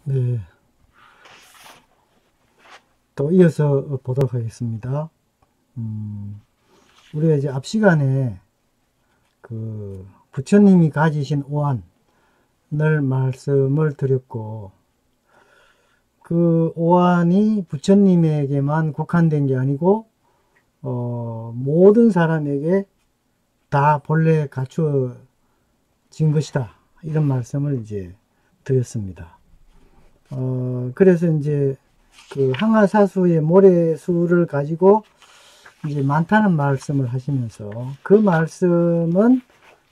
네, 또 이어서 보도록 하겠습니다. 우리가 이제 앞 시간에 그 부처님이 가지신 오한을 말씀을 드렸고, 그 오한이 부처님에게만 국한된 게 아니고 모든 사람에게 다 본래 갖추어진 것이다, 이런 말씀을 이제 드렸습니다. 그래서 이제 그 항아사수의 모래수를 가지고 이제 많다는 말씀을 하시면서, 그 말씀은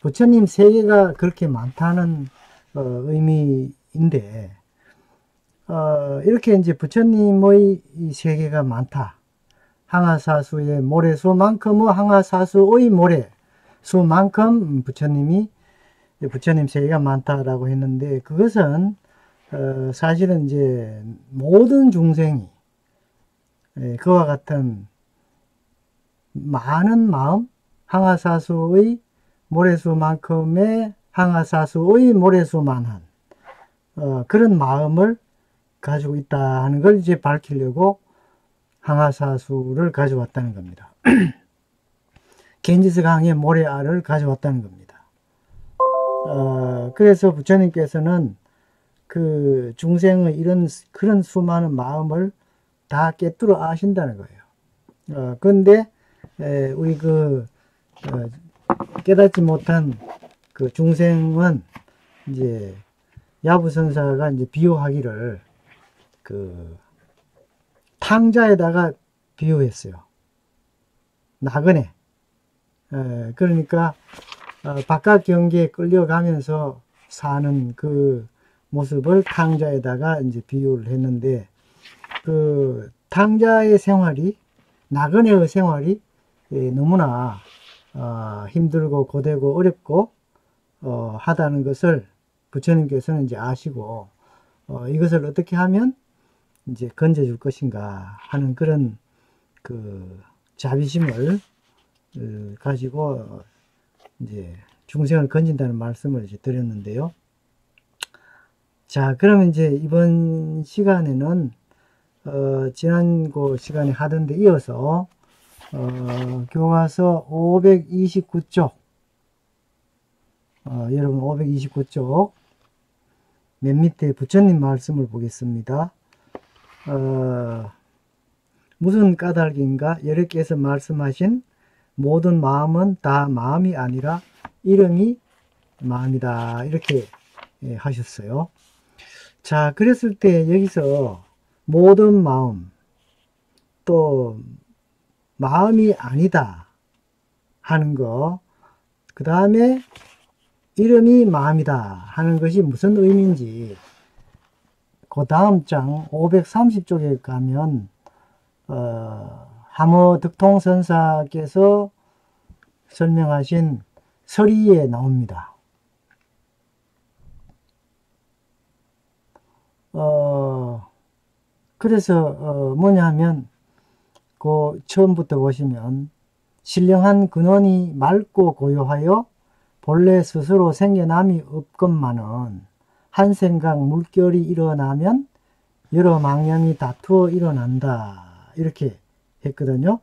부처님 세계가 그렇게 많다는 의미인데, 이렇게 이제 부처님의 이 세계가 많다, 항아사수의 모래수만큼의 항아사수의 모래수만큼 부처님 세계가 많다라고 했는데, 그것은 사실은 이제 모든 중생이 그와 같은 많은 마음, 항아사수의 모래수만큼의 항아사수의 모래수만한 그런 마음을 가지고 있다 하는 걸 이제 밝히려고 항아사수를 가져왔다는 겁니다. 겐지스강의 모래알을 가져왔다는 겁니다. 그래서 부처님께서는 그 중생의 그런 수많은 마음을 다 꿰뚫어 아신다는 거예요. 그런데 우리 깨닫지 못한 그 중생은 이제 야부선사가 이제 비유하기를 그 탕자에다가 비유했어요. 나그네. 그러니까 바깥 경계에 끌려가면서 사는 그 모습을 탕자에다가 이제 비유를 했는데, 그 탕자의 생활이, 나그네의 생활이 너무나 힘들고 고되고 어렵고 하다는 것을 부처님께서는 이제 아시고, 이것을 어떻게 하면 이제 건져줄 것인가 하는 그런 그 자비심을 가지고 이제 중생을 건진다는 말씀을 이제 드렸는데요. 자, 그러면 이제 이번 시간에는 지난 그 시간에 하던 데 이어서 교과서 529쪽, 여러분 529쪽 맨 밑에 부처님 말씀을 보겠습니다. 무슨 까닭인가? 여러께서 말씀하신 모든 마음은 다 마음이 아니라 이름이 마음이다, 이렇게 하셨어요. 자, 그랬을 때 여기서 모든 마음, 또 마음이 아니다 하는 거, 그 다음에 이름이 마음이다 하는 것이 무슨 의미인지 그 다음 장 530쪽에 가면 함어득통선사께서 설명하신 서리에 나옵니다. 그래서 뭐냐 하면 그 처음부터 보시면, 신령한 근원이 맑고 고요하여 본래 스스로 생겨남이 없건만은 한 생각 물결이 일어나면 여러 망념이 다투어 일어난다, 이렇게 했거든요.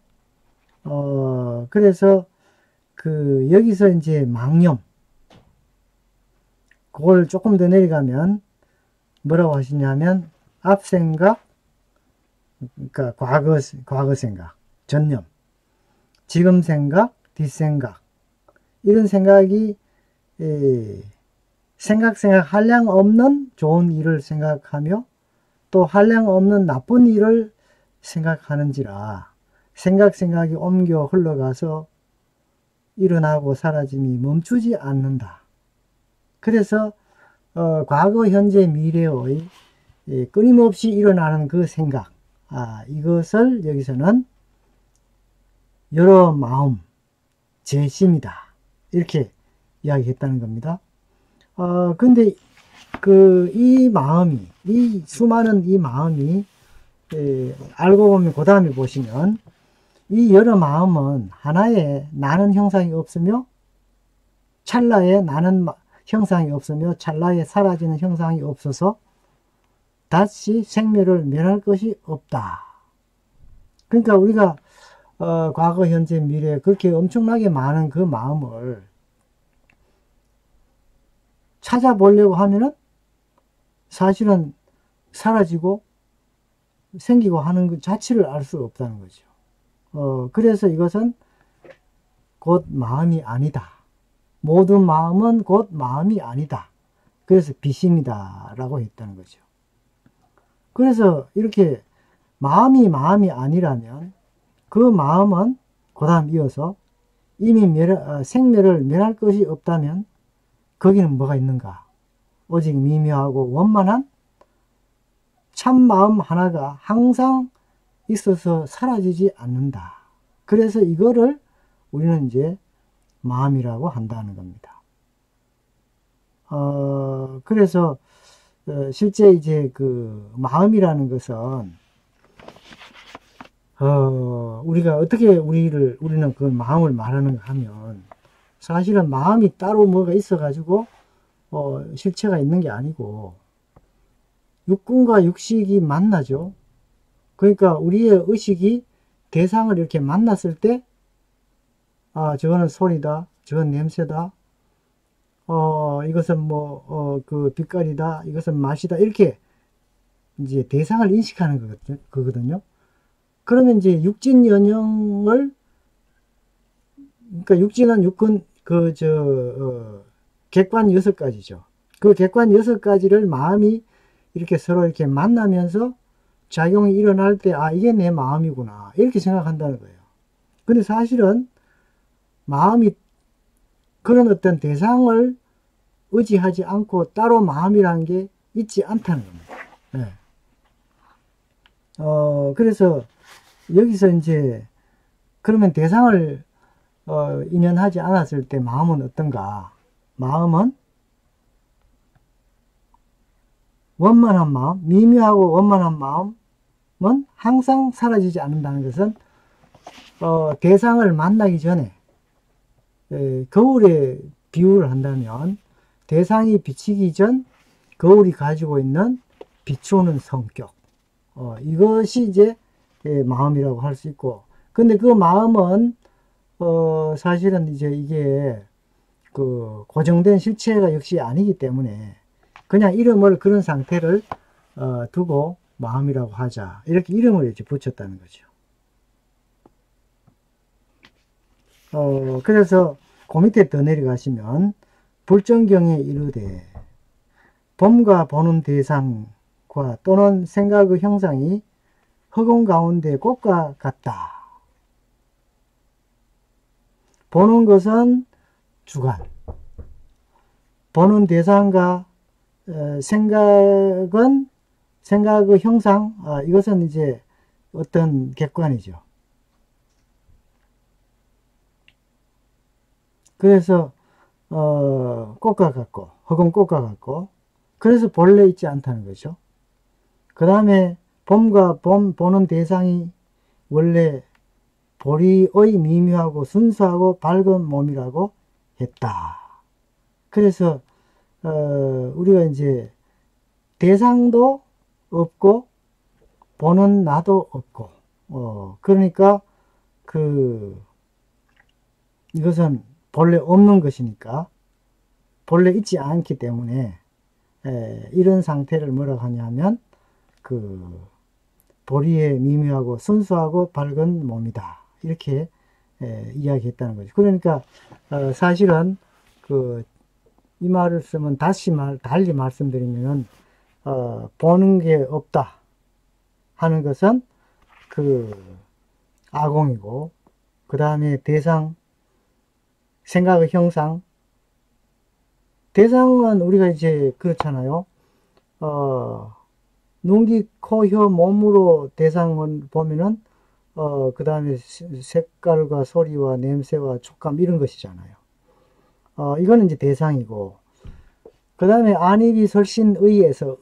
그래서 그 여기서 이제 망념, 그걸 조금 더 내려가면 뭐라고 하시냐면, 앞생각, 그러니까 과거 생각, 전념, 지금 생각, 뒷생각, 이런 생각이 생각 한량 없는 좋은 일을 생각하며 또 한량 없는 나쁜 일을 생각하는지라 생각이 옮겨 흘러가서 일어나고 사라짐이 멈추지 않는다. 그래서 과거, 현재, 미래의 끊임없이 일어나는 그 생각, 이것을 여기서는 여러 마음, 재심이다, 이렇게 이야기했다는 겁니다. 근데 이 마음이, 이 수많은 이 마음이 알고 보면 그 다음에 보시면, 이 여러 마음은 하나의 나는 형상이 없으며 찰나에 나는 형상이 없으며 찰나에 사라지는 형상이 없어서 다시 생멸을 면할 것이 없다. 그러니까 우리가 과거, 현재, 미래 그렇게 엄청나게 많은 그 마음을 찾아보려고 하면은 사실은 사라지고 생기고 하는 그 자체를 알 수 없다는 거죠. 그래서 이것은 곧 마음이 아니다. 모든 마음은 곧 마음이 아니다. 그래서 비심이다 라고 했다는 거죠. 그래서 이렇게 마음이 아니라면 그 마음은 그 다음 이어서 이미 생멸을 면할 것이 없다면 거기는 뭐가 있는가? 오직 미묘하고 원만한 참마음 하나가 항상 있어서 사라지지 않는다. 그래서 이거를 우리는 이제 마음이라고 한다는 겁니다. 그래서 실제 이제 그 마음이라는 것은 우리가 어떻게 우리는 그 마음을 말하는가 하면 사실은 마음이 따로 뭐가 있어 가지고 실체가 있는 게 아니고 육군과 육식이 만나죠. 그러니까 우리의 의식이 대상을 이렇게 만났을 때 저거는 소리다, 저건 냄새다, 이것은 그 빛깔이다, 이것은 맛이다, 이렇게 이제 대상을 인식하는 거거든요. 그러면 이제 육진 연영을, 그러니까 육진은 육군, 객관 6가지죠. 그 객관 6가지를 마음이 이렇게 서로 이렇게 만나면서 작용이 일어날 때, 이게 내 마음이구나. 이렇게 생각한다는 거예요. 근데 사실은 마음이 그런 어떤 대상을 의지하지 않고 따로 마음이라는 게 있지 않다는 겁니다. 네. 그래서 여기서 이제 그러면 대상을 인연하지 않았을 때 마음은 어떤가? 마음은 원만한 마음, 미묘하고 원만한 마음은 항상 사라지지 않는다는 것은 대상을 만나기 전에 거울에 비유를 한다면 대상이 비치기 전 거울이 가지고 있는 비추는 성격, 이것이 이제 마음이라고 할 수 있고, 근데 그 마음은 사실은 이제 이게 그 고정된 실체가 역시 아니기 때문에 그냥 이름을 그런 상태를 두고 마음이라고 하자, 이렇게 이름을 이제 붙였다는 거죠. 그래서 그 밑에 더 내려가시면 불정경에 이르되 범과 보는 대상과 또는 생각의 형상이 허공 가운데 꽃과 같다. 보는 것은 주관, 보는 대상과 생각은 생각의 형상, 이것은 이제 어떤 객관이죠. 그래서 꽃과 같고 허공 꽃과 같고, 그래서 본래 있지 않다는 거죠. 그 다음에 봄과 보는 대상이 원래 보리의 미묘하고 순수하고 밝은 몸이라고 했다. 그래서 우리가 이제 대상도 없고 보는 나도 없고, 그러니까 이것은 본래 없는 것이니까 본래 있지 않기 때문에 이런 상태를 뭐라고 하냐면 보리의 미묘하고 순수하고 밝은 몸이다, 이렇게 이야기했다는 거죠. 그러니까 사실은 이 말을 쓰면 달리 말씀드리면은 보는 게 없다 하는 것은 아공이고, 그 다음에 대상, 생각의 형상, 대상은 우리가 이제 그렇잖아요. 눈, 귀, 코, 혀, 몸으로 대상을 보면은 그 다음에 색깔과 소리와 냄새와 촉감 이런 것이잖아요. 이거는 이제 대상이고, 그 다음에 안입이 설신의에서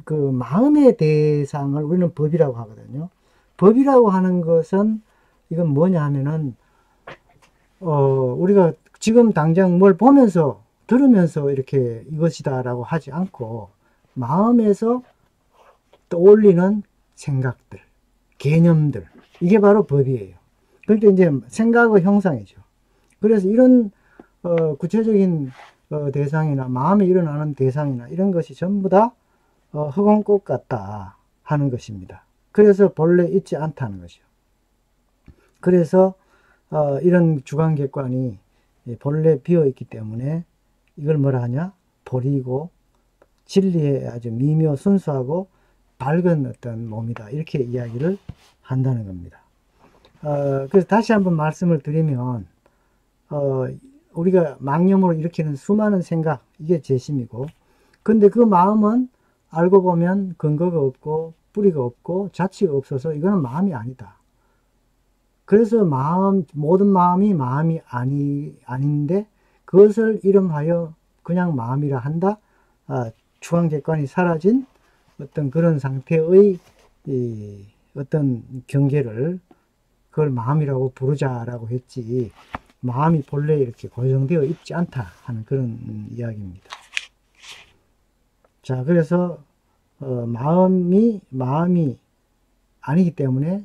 그 마음의 대상을 우리는 법이라고 하거든요. 법이라고 하는 것은 이건 뭐냐 하면은 우리가 지금 당장 뭘 보면서 들으면서 이렇게 이것이다 라고 하지 않고 마음에서 떠올리는 생각들, 개념들, 이게 바로 법이에요. 그러니까 이제 생각의 형상이죠. 그래서 이런 구체적인 대상이나 마음에 일어나는 대상이나 이런 것이 전부 다 흑원꽃 같다 하는 것입니다. 그래서 본래 있지 않다는 것이죠. 그래서 이런 주관객관이 본래 비어있기 때문에 이걸 뭐라 하냐? 버리고 진리에 아주 미묘 순수하고 밝은 어떤 몸이다, 이렇게 이야기를 한다는 겁니다. 그래서 다시 한번 말씀을 드리면 우리가 망념으로 일으키는 수많은 생각, 이게 재심이고, 근데 그 마음은 알고 보면 근거가 없고 뿌리가 없고 자취가 없어서 이거는 마음이 아니다. 그래서 모든 마음이 아닌데 그것을 이름하여 그냥 마음이라 한다. 주관객관이 사라진 어떤 그런 상태의 어떤 경계를 그걸 마음이라고 부르자라고 했지, 마음이 본래 이렇게 고정되어 있지 않다 하는 그런 이야기입니다. 자, 그래서 마음이 아니기 때문에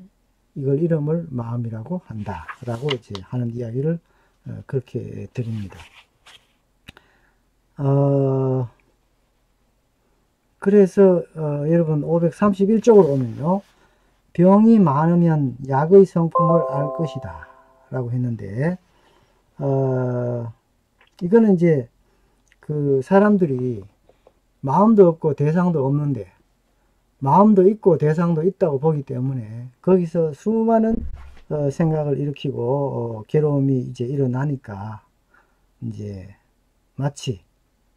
이걸 이름을 마음이라고 한다라고 이제 하는 이야기를 그렇게 드립니다. 그래서 여러분 531쪽으로 오면요, 병이 많으면 약의 성품을 알 것이다 라고 했는데, 이거는 이제 그 사람들이 마음도 없고 대상도 없는데 마음도 있고 대상도 있다고 보기 때문에 거기서 수많은 생각을 일으키고 괴로움이 이제 일어나니까 이제 마치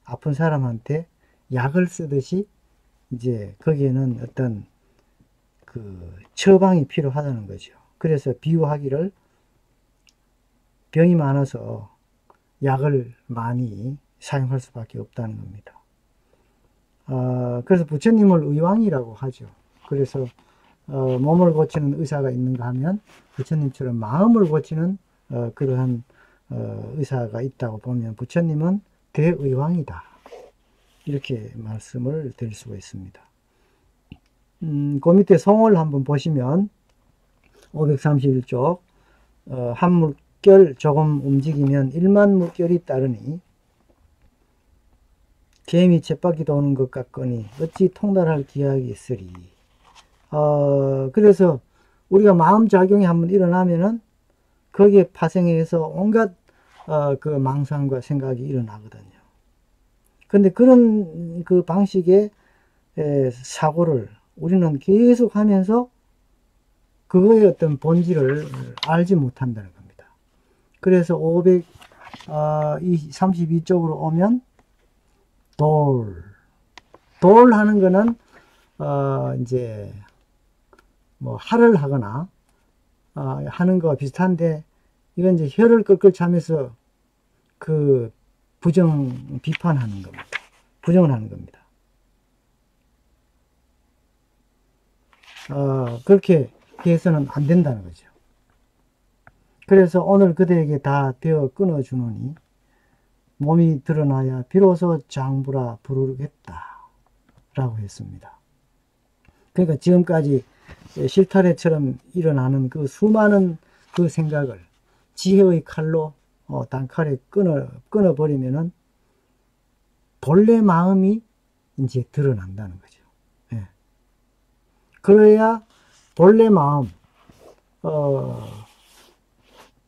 아픈 사람한테 약을 쓰듯이 이제 거기에는 어떤 그 처방이 필요하다는 거죠. 그래서 비유하기를 병이 많아서 약을 많이 사용할 수밖에 없다는 겁니다. 그래서 부처님을 의왕이라고 하죠. 그래서 몸을 고치는 의사가 있는가 하면 부처님처럼 마음을 고치는 그러한 의사가 있다고 보면 부처님은 대의왕이다, 이렇게 말씀을 드릴 수가 있습니다. 그 밑에 성을 한번 보시면 531쪽 한 물결 조금 움직이면 1만 물결이 따르니 개미 쳇바퀴 도는 것 같거니 어찌 통달할 기약이 있으리. 그래서 우리가 마음작용이 한번 일어나면은 거기에 파생해서 온갖 그 망상과 생각이 일어나거든요. 근데 그런 그 방식의 사고를 우리는 계속 하면서 그거의 어떤 본질을 알지 못한다는 겁니다. 그래서 532쪽으로 오면 돌 하는 거는 이제 뭐 할을 하거나 하는 거와 비슷한데, 이건 이제 혀를 끌끌 차면서 그 비판하는 겁니다. 부정을 하는 겁니다. 그렇게 해서는 안 된다는 거죠. 그래서 오늘 그대에게 다 되어 끊어주노니 몸이 드러나야 비로소 장부라 부르겠다 라고 했습니다. 그러니까 지금까지 실타래처럼 일어나는 그 수많은 그 생각을 지혜의 칼로 단칼에 끊어버리면은 본래 마음이 이제 드러난다는 거죠. 예. 그래야 본래 마음,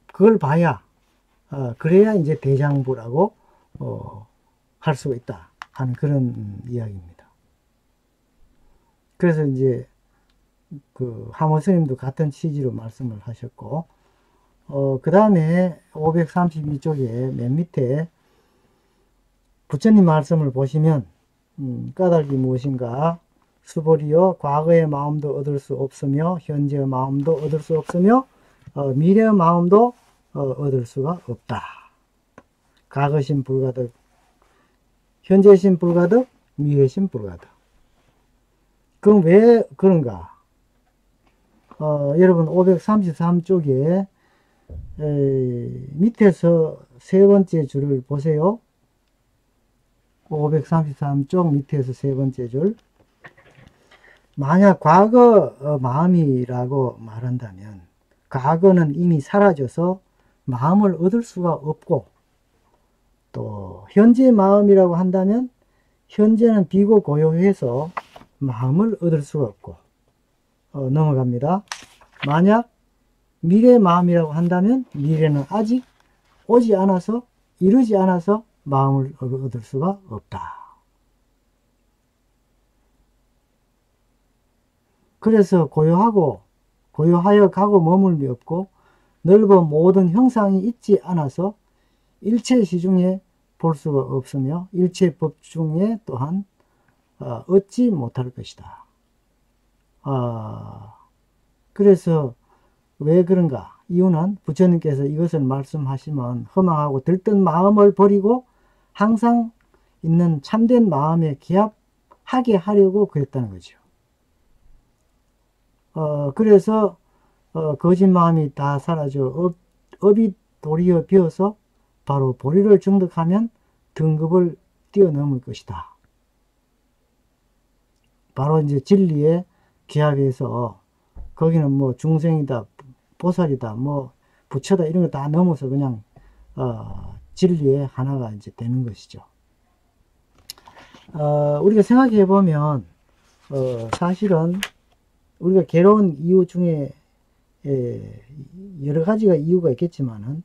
그걸 봐야, 그래야 이제 대장부라고 할 수가 있다 하는 그런 이야기입니다. 그래서 이제 그 하모 스님도 같은 취지로 말씀을 하셨고, 그 다음에 532쪽에 맨 밑에 부처님 말씀을 보시면 까닭이 무엇인가? 수보리여 과거의 마음도 얻을 수 없으며 현재의 마음도 얻을 수 없으며 미래의 마음도 얻을 수가 없다. 과거심 불가득, 현재심 불가득, 미래심 불가득. 그럼 왜 그런가? 여러분 533쪽에 밑에서 세 번째 줄을 보세요. 533쪽 밑에서 세 번째 줄. 만약 과거 마음이라고 말한다면 과거는 이미 사라져서 마음을 얻을 수가 없고, 또 현재 마음이라고 한다면 현재는 비고 고요해서 마음을 얻을 수가 없고, 넘어갑니다. 만약 미래 마음이라고 한다면 미래는 아직 오지 않아서, 이르지 않아서 마음을 얻을 수가 없다. 그래서 고요하여 가고 머물미 없고 넓은 모든 형상이 있지 않아서 일체 시중에 볼 수가 없으며 일체 법 중에 또한 얻지 못할 것이다. 그래서 왜 그런가? 이유는 부처님께서 이것을 말씀하시면 허망하고 들뜬 마음을 버리고 항상 있는 참된 마음에 기합하게 하려고 그랬다는 거죠. 그래서 거짓 마음이 다 사라져 업이 도리어 비어서 바로 보리를 중득하면 등급을 뛰어넘을 것이다. 바로 이제 진리의 기합에서 거기는 뭐 중생이다, 보살이다, 뭐 부처다 이런 거 다 넘어서 그냥 진리의 하나가 이제 되는 것이죠. 우리가 생각해 보면 사실은 우리가 괴로운 이유 중에 여러 가지가 이유가 있겠지만은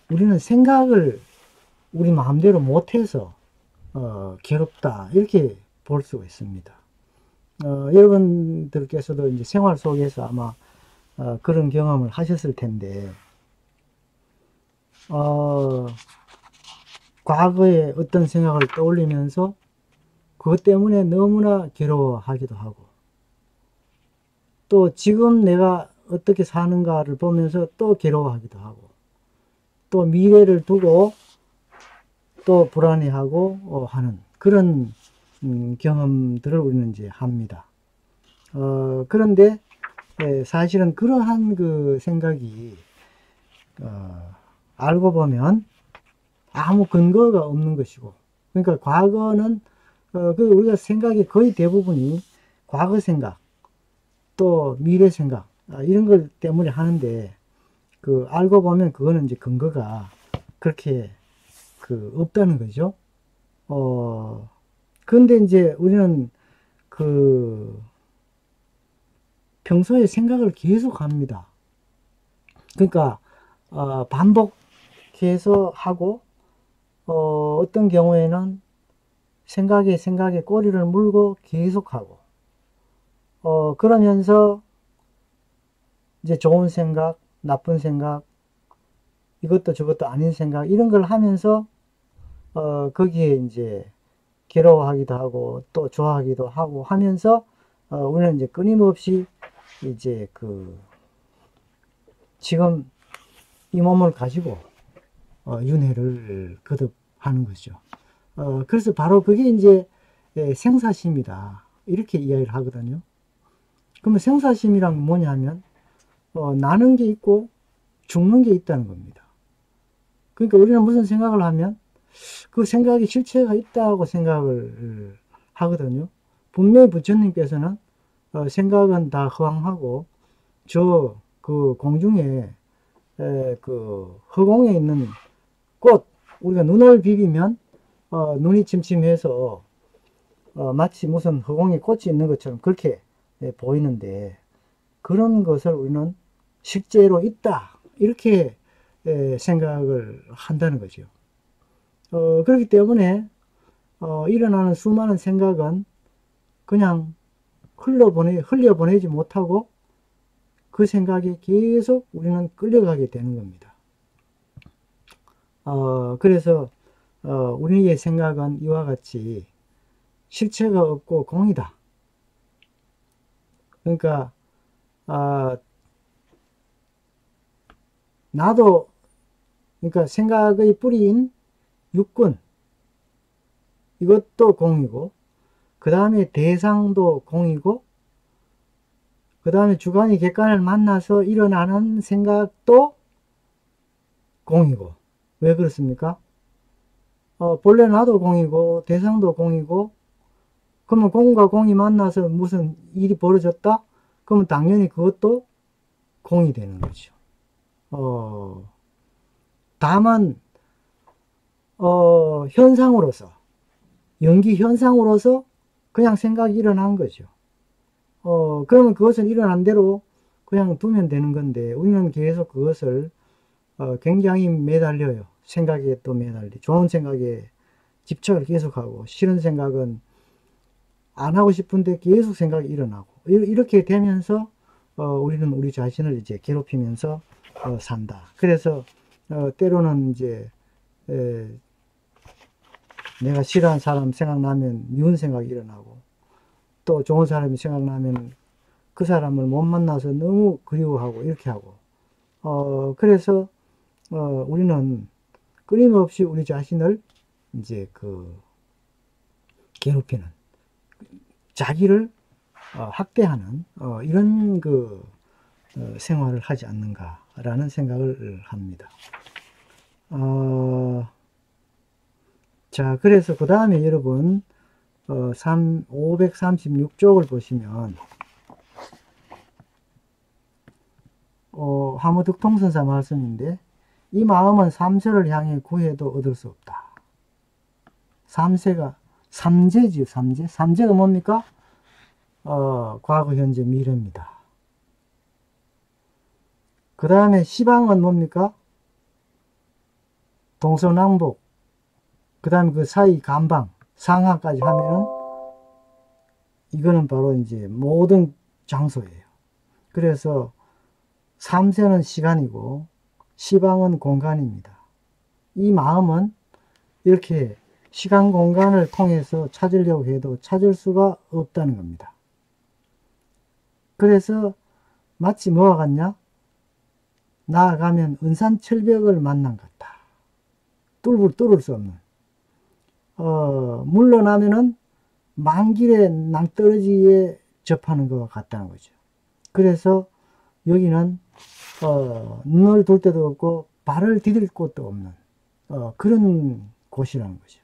우리는 생각을 우리 마음대로 못해서 괴롭다 이렇게 볼 수가 있습니다. 여러분들께서도 이제 생활 속에서 아마 그런 경험을 하셨을 텐데 과거에 어떤 생각을 떠올리면서 그것 때문에 너무나 괴로워하기도 하고, 또 지금 내가 어떻게 사는가를 보면서 또 괴로워하기도 하고, 또 미래를 두고 또 불안해하고 하는 그런 경험들을 우리는 이제 합니다. 그런데 사실은 그러한 그 생각이 알고 보면 아무 근거가 없는 것이고, 그러니까 과거는 우리가 생각이 거의 대부분이 과거 생각, 또 미래 생각, 이런 것 때문에 하는데, 알고 보면 그거는 이제 근거가 그렇게 없다는 거죠. 근데 이제 우리는 평소에 생각을 계속 합니다. 그러니까, 반복해서 하고, 어떤 경우에는 생각에 꼬리를 물고 계속하고, 그러면서 이제 좋은 생각, 나쁜 생각, 이것도 저것도 아닌 생각, 이런 걸 하면서, 거기에 이제 괴로워하기도 하고, 또 좋아하기도 하고 하면서, 우리는 이제 끊임없이 이제 지금 이 몸을 가지고, 윤회를 거듭하는 거죠. 그래서 바로 그게 이제 생사심이다. 이렇게 이야기를 하거든요. 그러면 생사심이란 뭐냐 하면, 나는 게 있고 죽는 게 있다는 겁니다. 그러니까 우리는 무슨 생각을 하면 그 생각이 실체가 있다고 생각을 하거든요. 분명히 부처님께서는 생각은 다 허황하고 공중에 허공에 있는 꽃, 우리가 눈을 비비면 눈이 침침해서 마치 무슨 허공에 꽃이 있는 것처럼 그렇게 보이는데, 그런 것을 우리는 실제로 있다 이렇게 생각을 한다는 거죠. 그렇기 때문에 일어나는 수많은 생각은 그냥 흘려보내지 못하고 그 생각에 계속 우리는 끌려가게 되는 겁니다. 그래서 우리의 생각은 이와 같이 실체가 없고 공이다. 그러니까 그러니까 생각의 뿌리인 육군, 이것도 공이고, 그 다음에 대상도 공이고, 그 다음에 주관이 객관을 만나서 일어나는 생각도 공이고. 왜 그렇습니까? 본래 나도 공이고 대상도 공이고, 그러면 공과 공이 만나서 무슨 일이 벌어졌다? 그러면 당연히 그것도 공이 되는 거죠. 다만 현상으로서, 연기 현상으로서 그냥 생각이 일어난 거죠. 그러면 그것은 일어난 대로 그냥 두면 되는 건데, 우리는 계속 그것을 굉장히 매달려요. 생각에 또 매달리. 좋은 생각에 집착을 계속하고, 싫은 생각은 안 하고 싶은데 계속 생각이 일어나고, 이렇게 되면서 우리는 우리 자신을 이제 괴롭히면서 산다. 그래서 때로는 이제 내가 싫어하는 사람 생각나면 미운 생각이 일어나고, 또 좋은 사람이 생각나면 그 사람을 못 만나서 너무 그리워하고 이렇게 하고, 그래서 우리는 끊임없이 우리 자신을 이제 괴롭히는, 자기를 학대하는 이런 생활을 하지 않는가라는 생각을 합니다. 자, 그래서 그 다음에 여러분 536쪽을 보시면 화무득통선사 말씀인데, 이 마음은 삼세를 향해 구해도 얻을 수 없다. 삼세가 삼재지요. 삼재. 삼재가 뭡니까? 과거, 현재, 미래입니다. 그 다음에 시방은 뭡니까? 동서남북. 그 다음에 그 사이 감방, 상하까지 하면은 이거는 바로 이제 모든 장소예요. 그래서 삼세는 시간이고 시방은 공간입니다. 이 마음은 이렇게 시간 공간을 통해서 찾으려고 해도 찾을 수가 없다는 겁니다. 그래서 마치 뭐와 같냐? 나아가면 은산철벽을 만난 것 같다. 뚫을 수 없는. 물러나면은 만길의 낭떠러지에 접하는 것과 같다는 거죠. 그래서 여기는 눈을 둘 데도 없고 발을 디딜 곳도 없는 그런 곳이라는 거죠.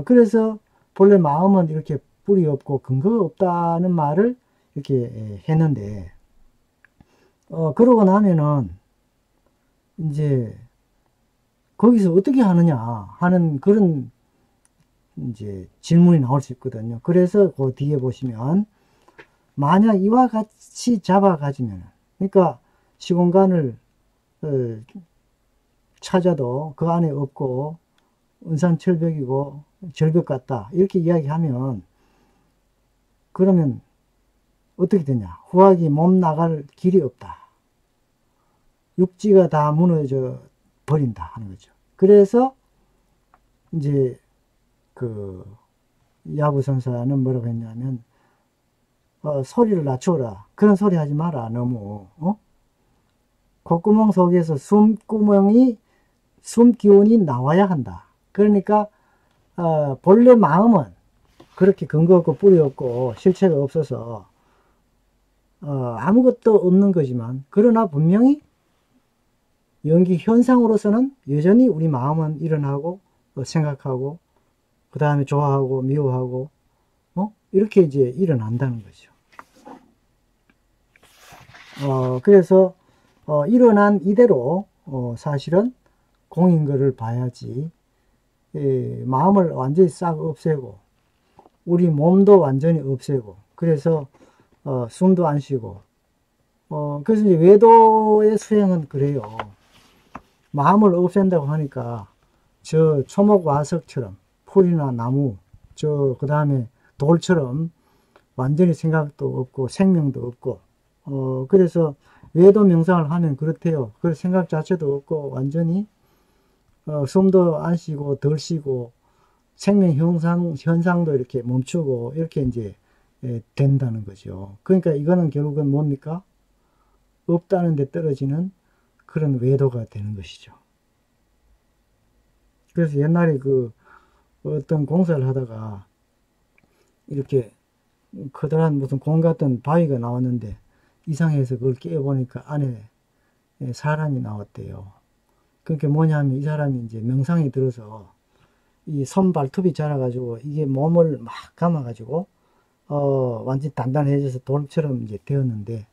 그래서 본래 마음은 이렇게 뿌리 없고 근거가 없다는 말을 이렇게 했는데, 그러고 나면은 이제 거기서 어떻게 하느냐 하는 그런 이제 질문이 나올 수 있거든요. 그래서 그 뒤에 보시면, 만약 이와 같이 잡아가지면, 그러니까 시공간을 찾아도 그 안에 없고 은산철벽이고 절벽 같다 이렇게 이야기하면, 그러면 어떻게 되냐? 후학이 몸 나갈 길이 없다. 육지가 다 무너져 버린다 하는 거죠. 그래서 이제 야부선사는 뭐라고 했냐면, 소리를 낮춰라. 그런 소리 하지 마라. 너무 콧구멍 속에서 숨 기운이 나와야 한다. 그러니까 본래 마음은 그렇게 근거 없고 뿌리 없고 실체가 없어서 아무것도 없는 거지만, 그러나 분명히 연기 현상으로서는 여전히 우리 마음은 일어나고 생각하고 그 다음에 좋아하고 미워하고 이렇게 이제 일어난다는 거죠. 그래서 일어난 이대로 사실은 공인 거를 봐야지, 마음을 완전히 싹 없애고 우리 몸도 완전히 없애고, 그래서 숨도 안 쉬고, 그래서 이제 외도의 수행은 그래요. 마음을 없앤다고 하니까 저 초목화석처럼 풀이나 나무, 그 다음에 돌처럼 완전히 생각도 없고 생명도 없고, 그래서 외도 명상을 하면 그렇대요. 그 생각 자체도 없고 완전히 숨도 안 쉬고 덜 쉬고 생명 현상도 이렇게 멈추고 이렇게 이제 된다는 거죠. 그러니까 이거는 결국은 뭡니까? 없다는 데 떨어지는 그런 외도가 되는 것이죠. 그래서 옛날에 어떤 공사를 하다가 이렇게 커다란 무슨 공 같은 바위가 나왔는데, 이상해서 그걸 깨어보니까 안에 사람이 나왔대요. 그게 뭐냐면 이 사람이 이제 명상이 들어서 이 손 발톱이 자라가지고 이게 몸을 막 감아가지고 완전 단단해져서 돌처럼 이제 되었는데,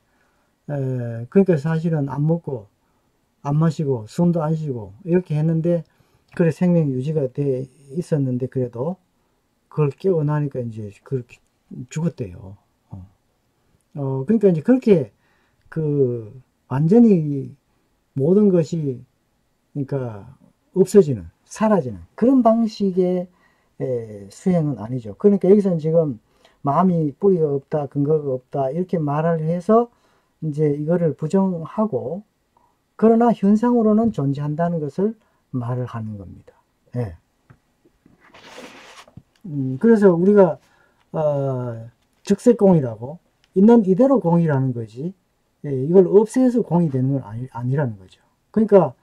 그러니까 사실은 안 먹고 안 마시고 숨도 안 쉬고 이렇게 했는데, 그래 생명 유지가 돼 있었는데, 그래도 그걸 깨어나니까 이제 그렇게 죽었대요. 그러니까 이제 그렇게 완전히 모든 것이, 그러니까 없어지는, 사라지는 그런 방식의 수행은 아니죠. 그러니까 여기서는 지금 마음이 뿌리가 없다, 근거가 없다, 이렇게 말을 해서 이제 이거를 부정하고, 그러나 현상으로는 존재한다는 것을 말을 하는 겁니다. 예. 그래서 우리가, 즉색공이라고, 있는 이대로 공이라는 거지, 이걸 없애서 공이 되는 건 아니라는 거죠. 그러니까,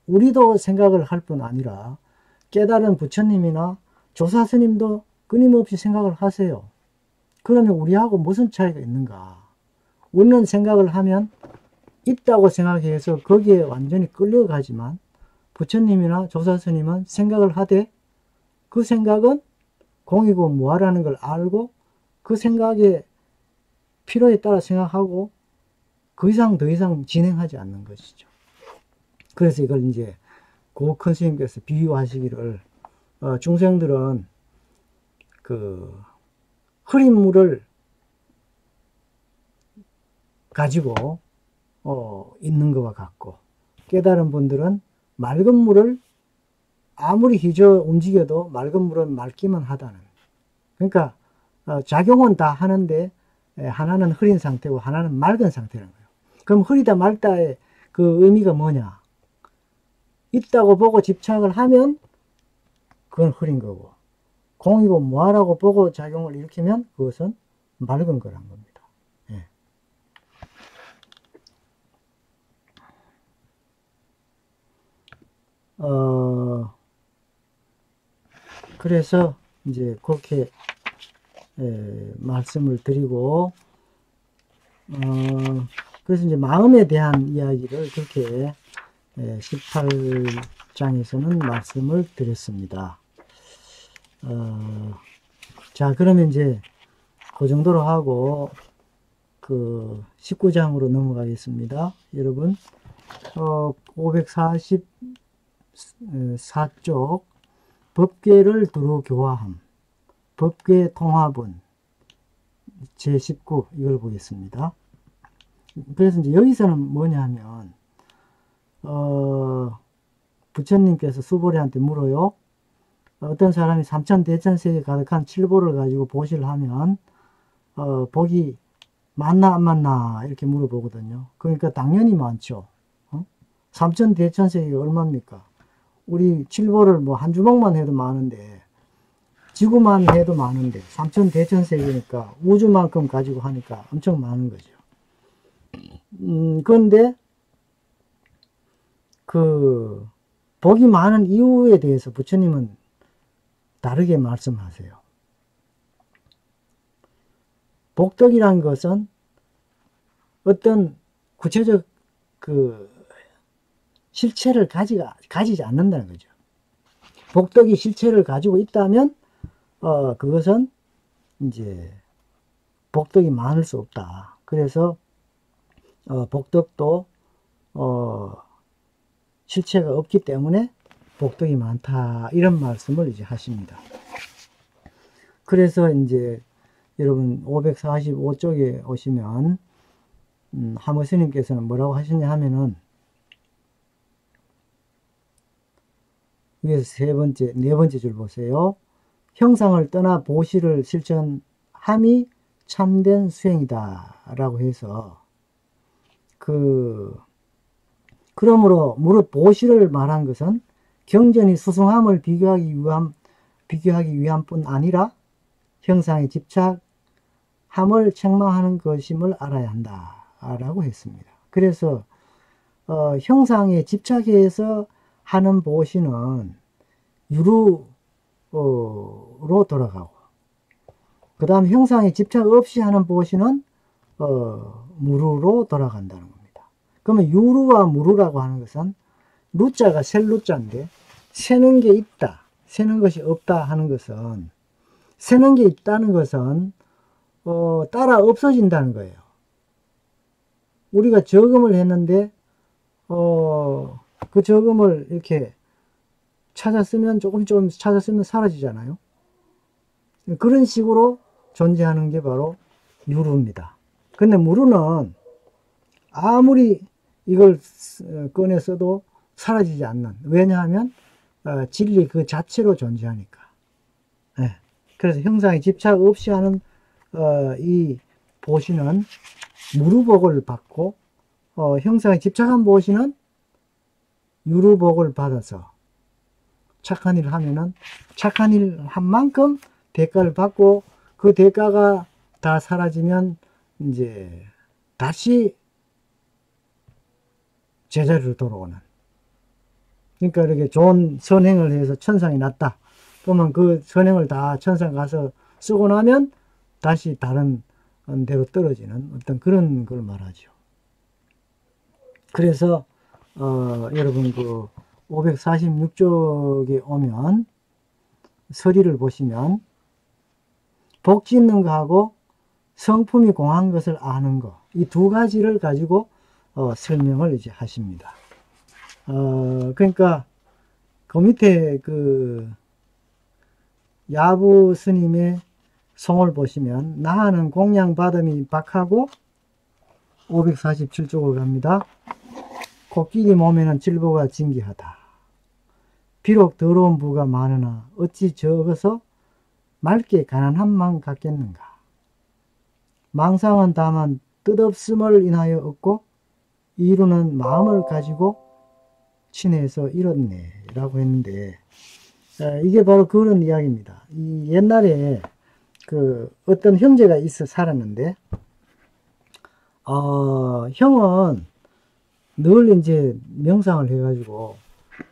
우리도 생각을 할 뿐 아니라, 깨달은 부처님이나 조사 스님도 끊임없이 생각을 하세요. 그러면 우리하고 무슨 차이가 있는가? 우리는 생각을 하면 있다고 생각해서 거기에 완전히 끌려가지만, 부처님이나 조사 스님은 생각을 하되 그 생각은 공이고 무아라는 걸 알고 그 생각의 필요에 따라 생각하고 그 이상 더 이상 진행하지 않는 것이죠. 그래서 이걸 이제 고 큰 스님께서 비유하시기를, 중생들은 흐린 물을 가지고 있는 것과 같고, 깨달은 분들은 맑은 물을 아무리 휘저 움직여도 맑은 물은 맑기만 하다는. 그러니까 작용은 다 하는데 하나는 흐린 상태고 하나는 맑은 상태라는 거예요. 그럼 흐리다 맑다의 그 의미가 뭐냐? 있다고 보고 집착을 하면 그건 흐린 거고, 공이고 무아라고 보고 작용을 일으키면 그것은 맑은 거란 겁니다. 예. 그래서 이제 그렇게 말씀을 드리고, 그래서 이제 마음에 대한 이야기를 그렇게 18장에서는 말씀을 드렸습니다. 자, 그러면 이제 그 정도로 하고 19장으로 넘어가겠습니다. 여러분, 544쪽 법궤를 두루 교화함, 법궤 통합은 제19 이걸 보겠습니다. 그래서 이제 여기서는 뭐냐 하면, 부처님께서 수보리한테 물어요. 어떤 사람이 삼천대천세계 가득한 칠보를 가지고 보시를 하면 복이 많나 안 많나 이렇게 물어보거든요. 그러니까 당연히 많죠. 삼천대천세계가 얼마입니까? 우리 칠보를 뭐 한 주먹만 해도 많은데, 지구만 해도 많은데 삼천대천세계니까 우주만큼 가지고 하니까 엄청 많은 거죠. 그런데 복이 많은 이유에 대해서 부처님은 다르게 말씀하세요. 복덕이란 것은 어떤 구체적 실체를 가지지 않는다는 거죠. 복덕이 실체를 가지고 있다면 그것은 이제 복덕이 많을 수 없다. 그래서 복덕도 실체가 없기 때문에 복덕이 많다, 이런 말씀을 이제 하십니다. 그래서 이제 여러분 545쪽에 오시면 하모 스님께서는 뭐라고 하시냐 하면은, 위에서 네 번째 줄 보세요. 형상을 떠나 보시를 실천함이 참된 수행이다 라고 해서, 그러므로 무릇 보시를 말한 것은 경전이 수승함을 비교하기 위함 뿐 아니라 형상에 집착함을 책망하는 것임을 알아야 한다 라고 했습니다. 그래서 형상에 집착해서 하는 보시는 유루로 돌아가고, 그 다음 형상에 집착 없이 하는 보시는 무루로 돌아간다는 겁니다. 그러면 유루와 무루라고 하는 것은 루자가 셀 루자인데, 세는 게 있다, 세는 것이 없다 하는 것은, 세는 게 있다는 것은 따라 없어진다는 거예요. 우리가 저금을 했는데 그 저금을 이렇게 찾아 쓰면 조금 찾아 쓰면 사라지잖아요. 그런 식으로 존재하는 게 바로 유루입니다. 근데 무루는 아무리 이걸 꺼내 써도 사라지지 않는, 왜냐하면 진리 그 자체로 존재하니까. 네. 그래서 형상에 집착 없이 하는 이 보시는 무루복을 받고, 형상에 집착한 보시는 유루복을 받아서 착한 일을 하면은 착한 일 한 만큼 대가를 받고, 그 대가가 다 사라지면 이제 다시 제자리로 돌아오는. 그러니까 이렇게 좋은 선행을 해서 천상에 났다. 그러면 그 선행을 다 천상 가서 쓰고 나면 다시 다른 데로 떨어지는 어떤 그런 걸 말하죠. 그래서 여러분 그 546쪽에 오면 서리를 보시면 복 짓는 거하고 성품이 공한 것을 아는 거, 이 두 가지를 가지고 설명을 이제 하십니다. 그러니까 그 밑에 그 야부 스님의 송을 보시면 나하는 공양받음이 박하고 547쪽으로 갑니다. 코끼리 몸에는 질보가 진기하다. 비록 더러운 부가 많으나 어찌 적어서 맑게 가난함만 갖겠는가. 망상은 다만 뜻없음을 인하여 얻고 이루는 마음을 가지고 친해서 이렇네 라고 했는데, 이게 바로 그런 이야기입니다. 이 옛날에 그 어떤 형제가 있어 살았는데, 형은 늘 이제 명상을 해가지고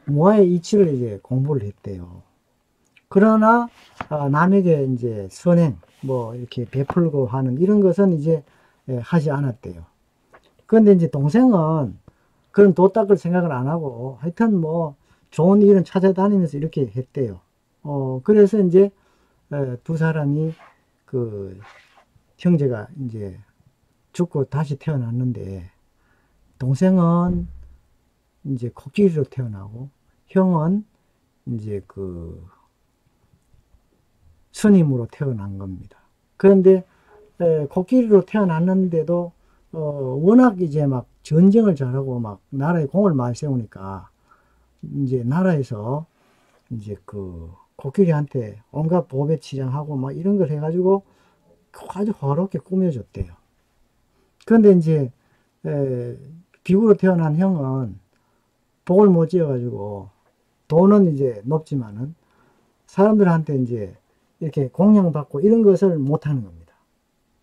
무아의 이치를 이제 공부를 했대요. 그러나 남에게 이제 선행 뭐 이렇게 베풀고 하는 이런 것은 이제 하지 않았대요. 그런데 이제 동생은 그런 도 닦을 생각을 안 하고 하여튼 뭐 좋은 일은 찾아다니면서 이렇게 했대요. 그래서 이제 두 사람이 그 형제가 이제 죽고 다시 태어났는데, 동생은 이제 코끼리로 태어나고 형은 이제 그 스님으로 태어난 겁니다. 그런데 코끼리로 태어났는데도 워낙 이제 막 전쟁을 잘하고 막 나라에 공을 많이 세우니까 이제 나라에서 이제 그 코끼리한테 온갖 보배 치장하고 막 이런 걸 해가지고 아주 화롭게 꾸며줬대요. 그런데 이제 비구로 태어난 형은 복을 못 지어가지고 돈은 이제 높지만은 사람들한테 이제 이렇게 공양받고 이런 것을 못하는 겁니다.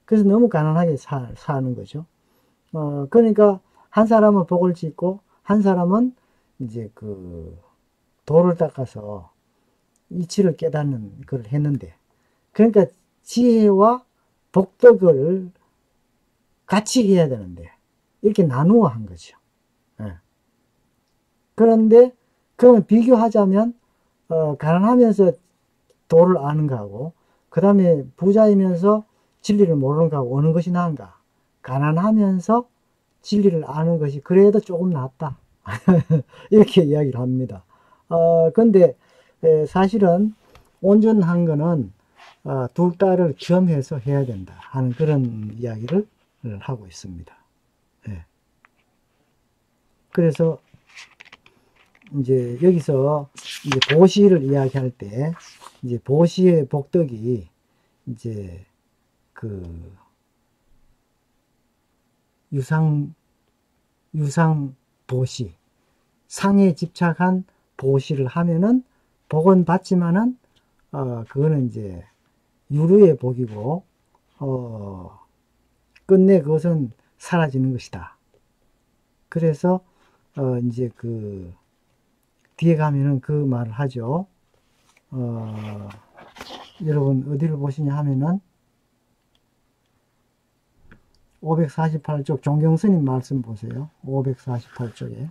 그래서 너무 가난하게 사는 거죠. 그러니까 한 사람은 복을 짓고 한 사람은 이제 그 도를 닦아서 이치를 깨닫는 걸 했는데, 그러니까 지혜와 복덕을 같이 해야 되는데 이렇게 나누어 한 거죠. 그런데 그러면 비교하자면 가난하면서 도를 아는 거하고 그 다음에 부자이면서 진리를 모르는 거하고 어느 것이 나은가. 가난하면서 진리를 아는 것이 그래도 조금 낫다. 이렇게 이야기를 합니다. 근데 사실은 온전한 거는 둘 다를 겸해서 해야 된다 하는 그런 이야기를 하고 있습니다. 그래서 이제 여기서 이제 보시를 이야기할 때 이제 보시의 복덕이 이제 그 유상 보시, 상에 집착한 보시를 하면은 복은 받지만은 그거는 이제 유루의 복이고 끝내 그것은 사라지는 것이다. 그래서 이제 그 뒤에 가면은 그 말을 하죠. 여러분 어디를 보시냐 하면은 548쪽 종경스님 말씀 보세요. 548쪽에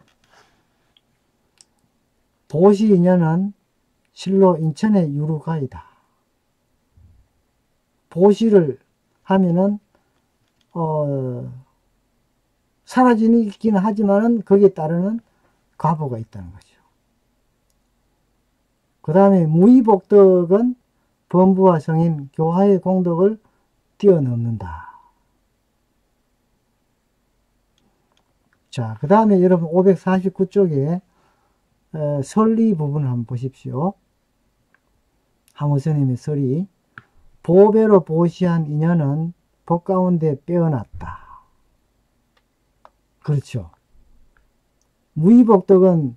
도시 인연은 실로 인천의 유루가이다. 보시를 하면은 사라지기는 하지만은 거기에 따르는 과보가 있다는 거죠. 그 다음에 무의복덕은 범부와 성인, 교화의 공덕을 뛰어넘는다. 자, 그 다음에 여러분 549쪽에 설리 부분을 한번 보십시오. 하무스님의 설이 보배로 보시한 인연은 법 가운데 빼어났다. 그렇죠. 무의복덕은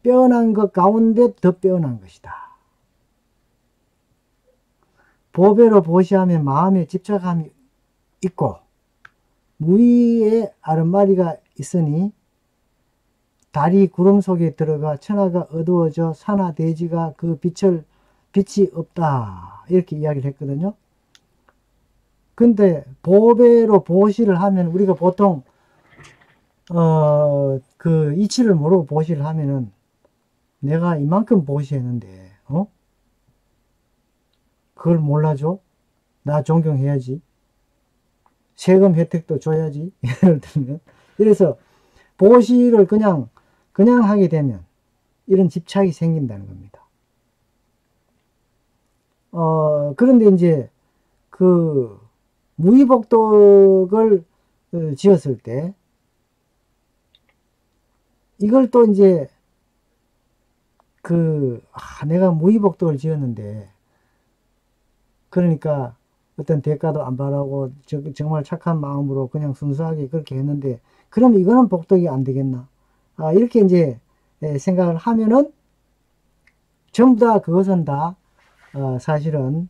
빼어난 것 가운데 더 빼어난 것이다. 보배로 보시하면 마음에 집착함이 있고 무의의 아랫마리가 있으니 달이 구름 속에 들어가 천하가 어두워져 산하 대지가 그 빛이 없다. 이렇게 이야기를 했거든요. 근데 보배로 보시를 하면 우리가 보통 그 이치를 모르고 보시를 하면은 내가 이만큼 보시했는데 그걸 몰라줘? 나 존경해야지. 세금 혜택도 줘야지. 예를 들면 이래서 보시를 그냥 하게 되면 이런 집착이 생긴다는 겁니다. 그런데 이제 그 무의복덕을 지었을 때 이걸 또 이제 내가 무의복덕을 지었는데 그러니까 어떤 대가도 안 바라고 정말 착한 마음으로 그냥 순수하게 그렇게 했는데 그럼 이거는 복덕이 안 되겠나? 이렇게 이제 생각을 하면은 전부 다 그것은 다 사실은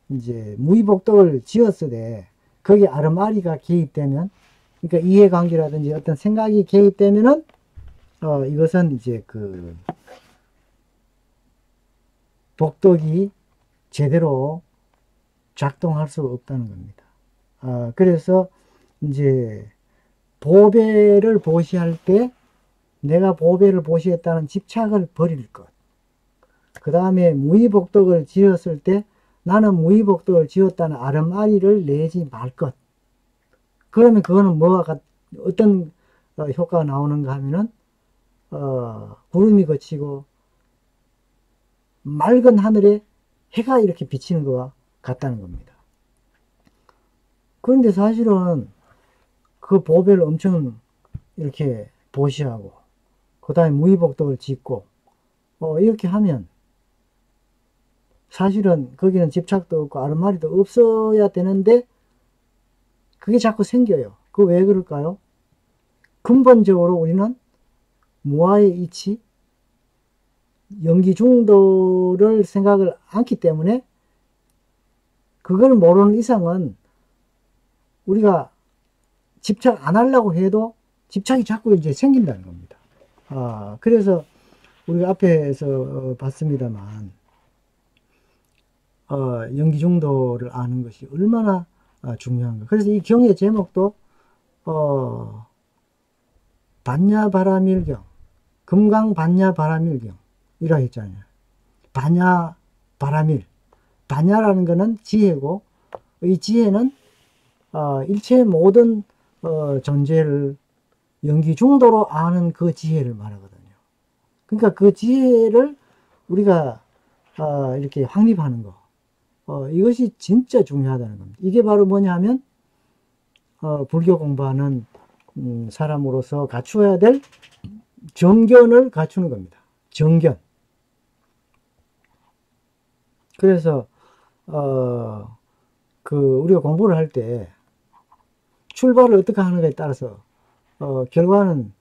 이제 무의복덕을 지었으되 거기에 아르마리가 개입되면 그러니까 이해관계라든지 어떤 생각이 개입되면은 이것은 이제 그 복덕이 제대로 작동할 수가 없다는 겁니다. 그래서 이제 보배를 보시할 때 내가 보배를 보시했다는 집착을 버릴 것. 그 다음에 무의복덕을 지었을 때 나는 무의복덕을 지었다는 아름아리를 내지 말 것. 그러면 그거는 어떤 효과가 나오는가 하면은 구름이 걷히고 맑은 하늘에 해가 이렇게 비치는 거와 같다는 겁니다. 그런데 사실은 그 보배를 엄청 이렇게 보시하고 그 다음에 무의복덕을 짓고 이렇게 하면 사실은 거기는 집착도 없고 아르마리도 없어야 되는데 그게 자꾸 생겨요. 그 왜 그럴까요? 근본적으로 우리는 무아의 이치, 연기중도를 생각을 않기 때문에 그걸 모르는 이상은 우리가 집착 안 하려고 해도 집착이 자꾸 이제 생긴다는 겁니다. 그래서 우리가 앞에서 봤습니다만 연기중도를 아는 것이 얼마나 중요한가. 그래서 이 경의 제목도 반야바라밀경, 금강반야바라밀경 이라 했잖아요. 반야바라밀, 반야라는 것은 지혜고 이 지혜는 일체의 모든 존재를 연기중도로 아는 그 지혜를 말하거든요. 그러니까 그 지혜를 우리가 이렇게 확립하는 거, 이것이 진짜 중요하다는 겁니다. 이게 바로 뭐냐 하면 불교 공부하는 사람으로서 갖추어야 될 정견을 갖추는 겁니다. 정견. 그래서 우리가 공부를 할 때 출발을 어떻게 하는가에 따라서 결과는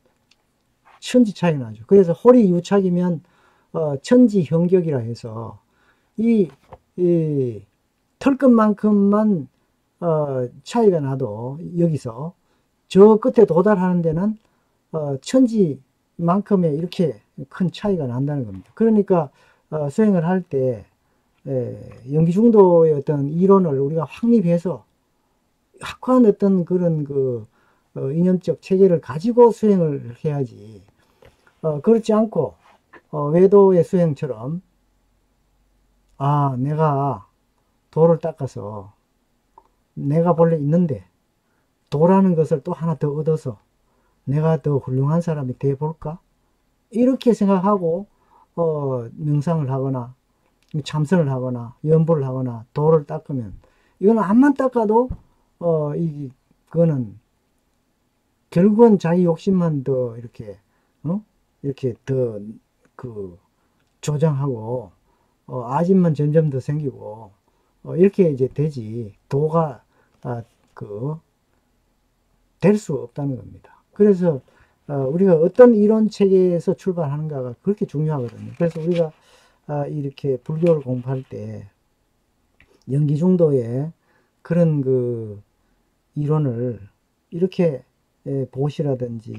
천지 차이 나죠. 그래서 홀이 유착이면 천지 형격이라 해서 이 털끝만큼만 차이가 나도 여기서 저 끝에 도달하는 데는 천지만큼의 이렇게 큰 차이가 난다는 겁니다. 그러니까 수행을 할 때 연기중도의 어떤 이론을 우리가 확립해서 확고한 어떤 그런 이념적 체계를 가지고 수행을 해야지 그렇지 않고 외도의 수행처럼, 아, 내가 도를 닦아서 내가 본래 있는데 도라는 것을 또 하나 더 얻어서 내가 더 훌륭한 사람이 돼 볼까? 이렇게 생각하고 명상을 하거나 참선을 하거나 연보를 하거나 도를 닦으면, 이거는 암만 닦아도 그거는 결국은 자기 욕심만 더 이렇게 이렇게 더 그 조장하고 아집만 점점 더 생기고 이렇게 이제 되지, 도가 될 수 없다는 겁니다. 그래서 우리가 어떤 이론 체계에서 출발하는가가 그렇게 중요하거든요. 그래서 우리가 이렇게 불교를 공부할 때 연기중도의 그런 그 이론을 이렇게 보시라든지,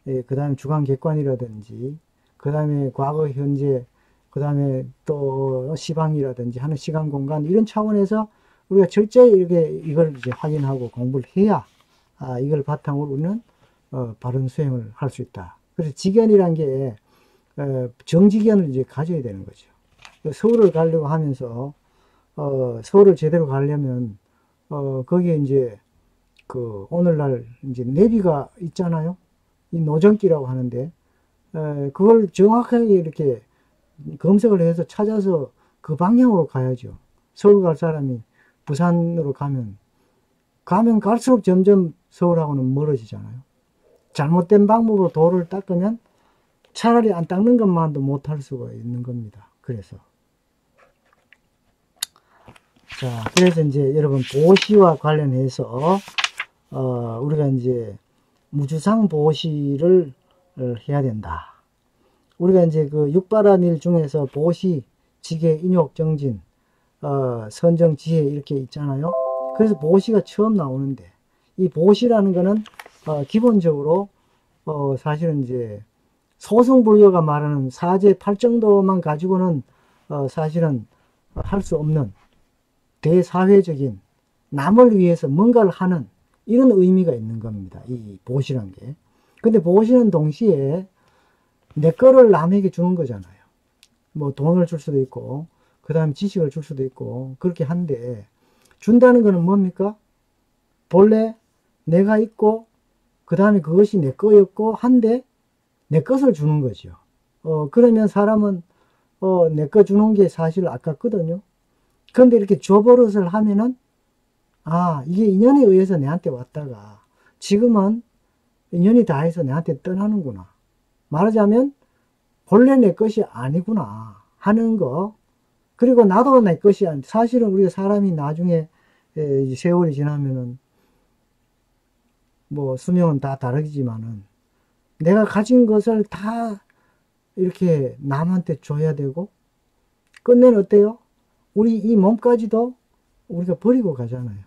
그 다음에 주관객관이라든지, 그 다음에 과거, 현재, 그 다음에 또 시방이라든지 하는 시간, 공간, 이런 차원에서 우리가 철저히 이걸 이제 확인하고 공부를 해야 이걸 바탕으로 우리는 바른 수행을 할 수 있다. 그래서 지견이란 게 정지견을 이제 가져야 되는 거죠. 서울을 가려고 하면서 서울을 제대로 가려면 거기에 이제 그 오늘날 이제 내비가 있잖아요. 이 노전기라고 하는데 그걸 정확하게 이렇게 검색을 해서 찾아서 그 방향으로 가야죠. 서울 갈 사람이 부산으로 가면 갈수록 점점 서울하고는 멀어지잖아요. 잘못된 방법으로 도를 닦으면 차라리 안 닦는 것만도 못할 수가 있는 겁니다. 그래서 그래서 이제 여러분 보시와 관련해서 우리가 이제 무주상 보시를 해야 된다. 우리가 이제 그 육바라밀 중에서 보시, 지계, 인욕, 정진, 선정, 지혜 이렇게 있잖아요. 그래서 보시가 처음 나오는데, 이 보시라는 거는 기본적으로 사실은 이제 소승불교가 말하는 사제 8정도만 가지고는 사실은 할 수 없는 대사회적인, 남을 위해서 뭔가를 하는 이런 의미가 있는 겁니다. 이 보시란 게. 근데 보시는 동시에 내 거를 남에게 주는 거잖아요. 뭐 돈을 줄 수도 있고, 그 다음에 지식을 줄 수도 있고, 그렇게 한데, 준다는 거는 뭡니까? 본래 내가 있고, 그 다음에 그것이 내 거였고 한데, 내 것을 주는 거죠. 그러면 사람은 내 거 주는 게 사실 아깝거든요. 그런데 이렇게 줘버릇을 하면은, 이게 인연에 의해서 내한테 왔다가 지금은 인연이 다해서 내한테 떠나는구나. 말하자면 본래 내 것이 아니구나 하는 거. 그리고 나도 내 것이 아니, 사실은 우리가 사람이 나중에 세월이 지나면은 뭐 수명은 다 다르지만은 내가 가진 것을 다 이렇게 남한테 줘야 되고, 끝내는 어때요? 우리 이 몸까지도 우리가 버리고 가잖아요.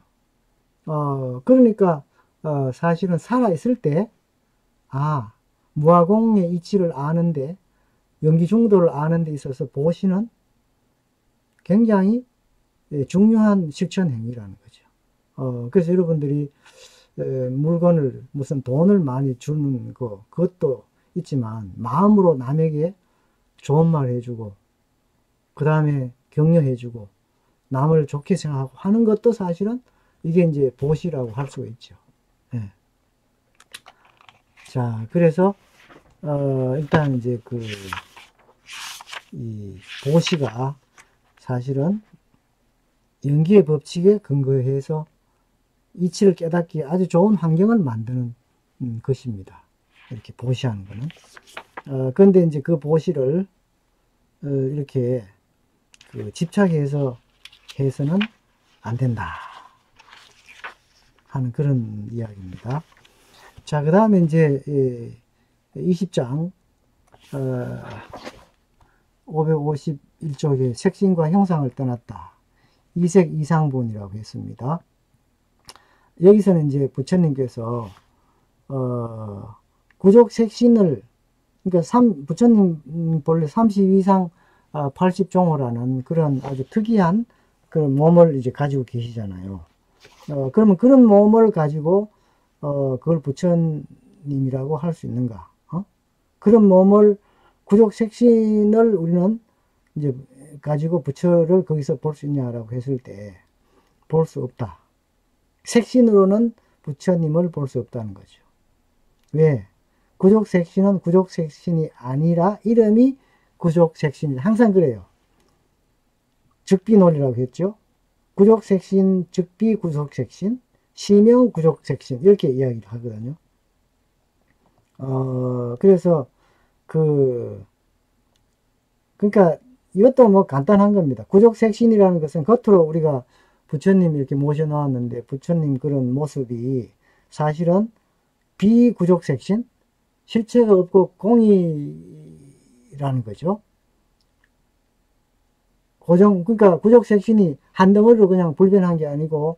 그러니까 사실은 살아있을 때 무아공의 이치를 아는데, 연기중도를 아는 데 있어서 보시는 굉장히 중요한 실천 행위라는 거죠. 그래서 여러분들이 물건을, 무슨 돈을 많이 주는 그것도 있지만, 마음으로 남에게 좋은 말 해주고, 그 다음에 격려해주고, 남을 좋게 생각하고 하는 것도 사실은 이게 이제 보시라고 할 수가 있죠. 네. 자, 그래서 일단 이제 이 보시가 사실은 연기의 법칙에 근거해서 이치를 깨닫기에 아주 좋은 환경을 만드는 것입니다. 이렇게 보시하는 거는. 그런데 이제 그 보시를 이렇게 집착해서 해서는 안 된다 하는 그런 이야기입니다. 자, 그 다음에 이제 20장 551쪽에 색신과 형상을 떠났다. 이색 이상본이라고 했습니다. 여기서는 이제 부처님께서 구족 색신을, 그러니까 부처님 본래 32상 80종호라는 그런 아주 특이한 그런 몸을 이제 가지고 계시잖아요. 그러면 그런 몸을 가지고 그걸 부처님이라고 할 수 있는가? 그런 몸을 구족색신을 우리는 이제 가지고 부처를 거기서 볼 수 있냐라고 했을 때 볼 수 없다. 색신으로는 부처님을 볼 수 없다는 거죠. 왜? 구족색신은 구족색신이 아니라 이름이 구족색신이다. 항상 그래요. 즉비논리라고 했죠. 구족색신, 즉비 구족색신, 시명 구족색신 이렇게 이야기를 하거든요. 그래서 그러니까 이것도 뭐 간단한 겁니다. 구족색신이라는 것은 겉으로 우리가 부처님 이렇게 모셔놓았는데 부처님 그런 모습이 사실은 비구족색신, 실체가 없고 공이라는 거죠. 그러니까 구족색신이 한 덩어리로 그냥 불변한 게 아니고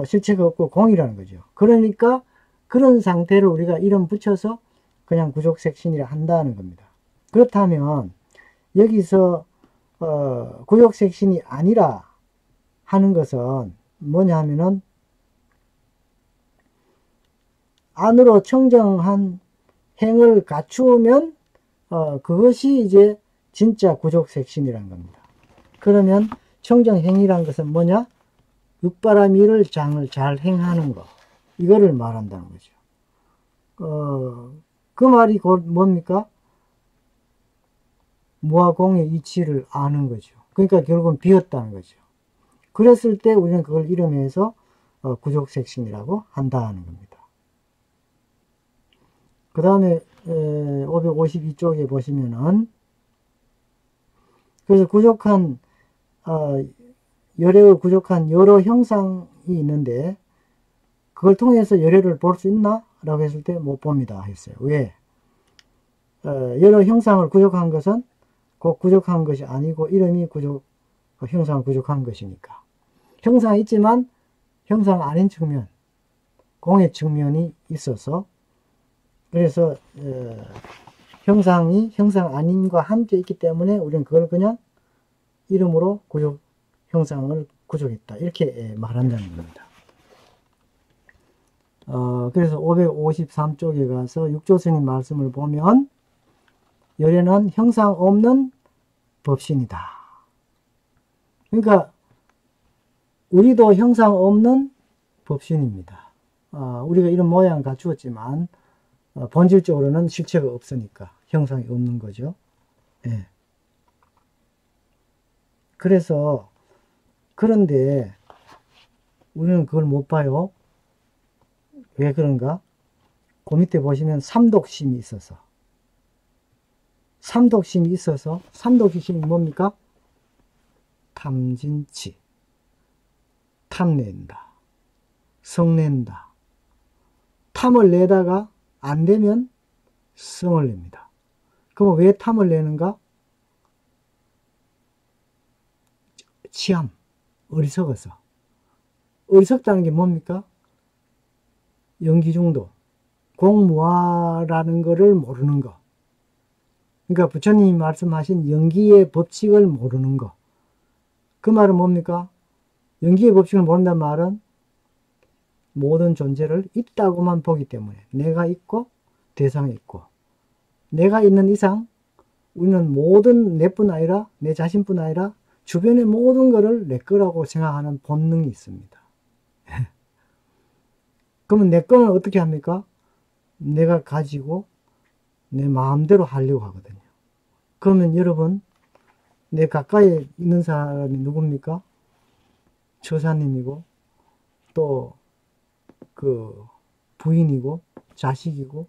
실체가 없고 공이라는 거죠. 그러니까 그런 상태를 우리가 이름 붙여서 그냥 구족색신이라 한다는 겁니다. 그렇다면 여기서 구족색신이 아니라 하는 것은 뭐냐 하면은 안으로 청정한 행을 갖추면 그것이 이제 진짜 구족색신이라는 겁니다. 그러면 청정행이라는 것은 뭐냐? 육바라밀을 장을 잘 행하는 거, 이거를 말한다는 거죠. 그 말이 곧 뭡니까? 무아공의 이치를 아는 거죠. 그러니까 결국은 비었다는 거죠. 그랬을 때 우리는 그걸 이름해서 구족색신이라고 한다는 겁니다. 그 다음에 552쪽에 보시면은 그래서 구족한 열애의 구족한 여러 형상이 있는데 그걸 통해서 열애를 볼 수 있나? 라고 했을 때 못 봅니다 했어요. 왜? 여러 형상을 구족한 것은 곧 구족한 것이 아니고 이름이 형상을 구족한 것이니까. 형상이 있지만 형상 아닌 측면, 공의 측면이 있어서 그래서 형상이 형상 아닌과 함께 있기 때문에 우리는 그걸 그냥 이름으로 형상을 구족했다 이렇게 말한다는 겁니다. 그래서 553쪽에 가서 육조스님 말씀을 보면 열애는 형상 없는 법신이다. 그러니까 우리도 형상 없는 법신입니다. 우리가 이런 모양을 갖추었지만 본질적으로는 실체가 없으니까 형상이 없는 거죠. 예. 그래서 그런데 우리는 그걸 못 봐요. 왜 그런가? 그 밑에 보시면 삼독심이 있어서 삼독심이 뭡니까? 탐진치, 탐낸다, 성낸다. 탐을 내다가 안 되면 성을 냅니다. 그럼 왜 탐을 내는가? 치암, 어리석어서. 어리석다는 게 뭡니까? 연기중도, 공무화라는 것을 모르는 거. 그러니까 부처님이 말씀하신 연기의 법칙을 모르는 거. 그 말은 뭡니까? 연기의 법칙을 모른다는 말은 모든 존재를 있다고만 보기 때문에 내가 있고 대상이 있고 내가 있는 이상 우리는 모든 내뿐 아니라 내 자신뿐 아니라 주변의 모든 것을 내 거라고 생각하는 본능이 있습니다. 그러면 내 거는 어떻게 합니까? 내가 가지고 내 마음대로 하려고 하거든요. 그러면 여러분 내 가까이 있는 사람이 누굽니까? 처사님이고 또 그 부인이고 자식이고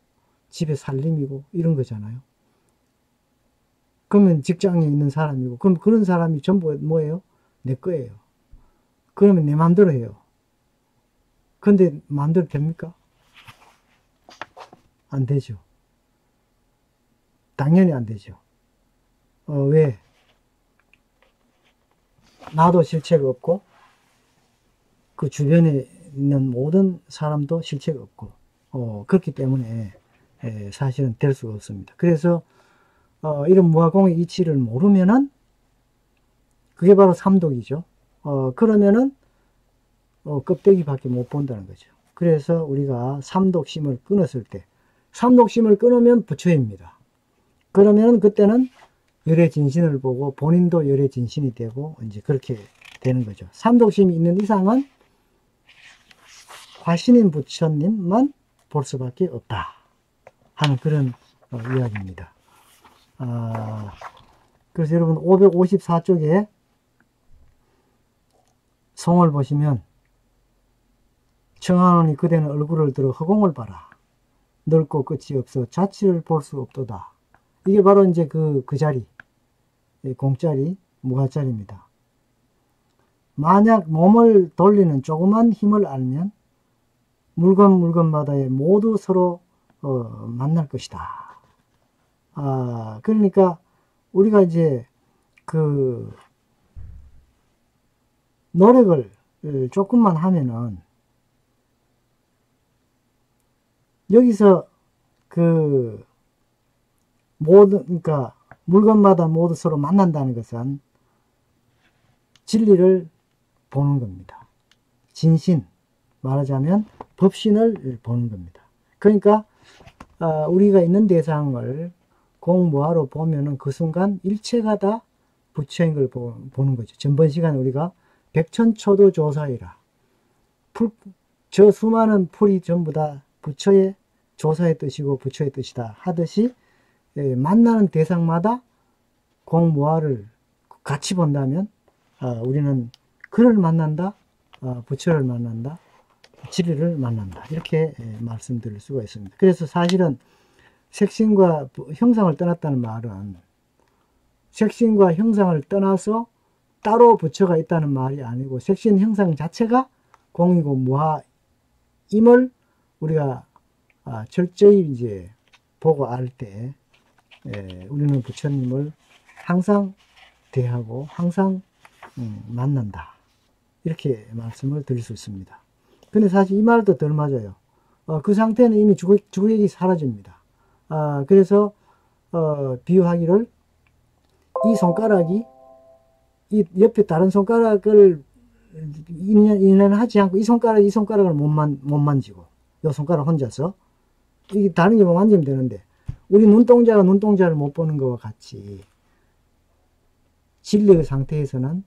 집에 살림이고 이런 거잖아요. 그러면 직장에 있는 사람이고 그럼 그런 사람이 전부 뭐예요? 내 거예요. 그러면 내 마음대로 해요. 근데 마음대로 됩니까? 안 되죠. 당연히 안 되죠. 왜? 나도 실체가 없고 그 주변에 있는 모든 사람도 실체가 없고 그렇기 때문에 사실은 될 수가 없습니다. 그래서 이런 무아공의 이치를 모르면은 그게 바로 삼독이죠. 그러면은 껍데기밖에 못 본다는 거죠. 그래서 우리가 삼독심을 끊었을 때 삼독심을 끊으면 부처입니다. 그러면 그때는 열애진신을 보고 본인도 열애진신이 되고 이제 그렇게 되는 거죠. 삼독심이 있는 이상은 화신인 부처님만 볼 수밖에 없다 하는 그런 이야기입니다. 그래서 여러분 554쪽에 송을 보시면 청하노니 그대는 얼굴을 들어 허공을 봐라. 넓고 끝이 없어 자취를 볼 수 없도다. 이게 바로 이제 그 자리, 공자리, 무가자리입니다. 만약 몸을 돌리는 조그만 힘을 알면 물건마다에 모두 서로 만날 것이다. 그러니까 우리가 이제 그 노력을 조금만 하면은 여기서 그 모든 그러니까 물건마다 모두 서로 만난다는 것은 진리를 보는 겁니다. 진신, 말하자면 법신을 보는 겁니다. 그러니까 우리가 있는 대상을 공무하러 보면은 그 순간 일체가 다 부처인 걸 보는 거죠. 전번 시간에 우리가 백천초도 조사이라, 저 수많은 풀이 전부 다 부처의 조사의 뜻이고 부처의 뜻이다 하듯이 만나는 대상마다 공무화를 같이 본다면 우리는 그를 만난다, 부처를 만난다, 진리를 만난다, 이렇게 말씀드릴 수가 있습니다. 그래서 사실은 색신과 형상을 떠났다는 말은 색신과 형상을 떠나서 따로 부처가 있다는 말이 아니고 색신 형상 자체가 공이고 무아임을 우리가 철저히 이제 보고 알 때 우리는 부처님을 항상 대하고 항상 만난다, 이렇게 말씀을 드릴 수 있습니다. 근데 사실 이 말도 덜 맞아요. 그 상태는 이미 주객이 사라집니다. 그래서 비유하기를 이 손가락이 이 옆에 다른 손가락을 인연하지 않고 이 손가락을 못 만지고 이 손가락 혼자서 이게 다른 게 뭐 만지면 되는데 우리 눈동자가 눈동자를 못 보는 것과 같이 진리의 상태에서는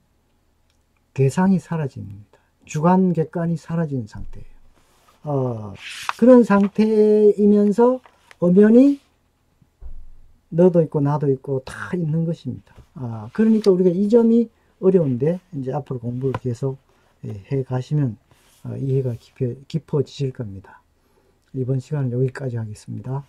대상이 사라집니다. 주관 객관이 사라지는 상태예요. 그런 상태이면서 엄연히 너도 있고 나도 있고 다 있는 것입니다. 그러니까 우리가 이 점이 어려운데 이제 앞으로 공부를 계속 해 가시면 이해가 깊어지실 겁니다. 이번 시간은 여기까지 하겠습니다.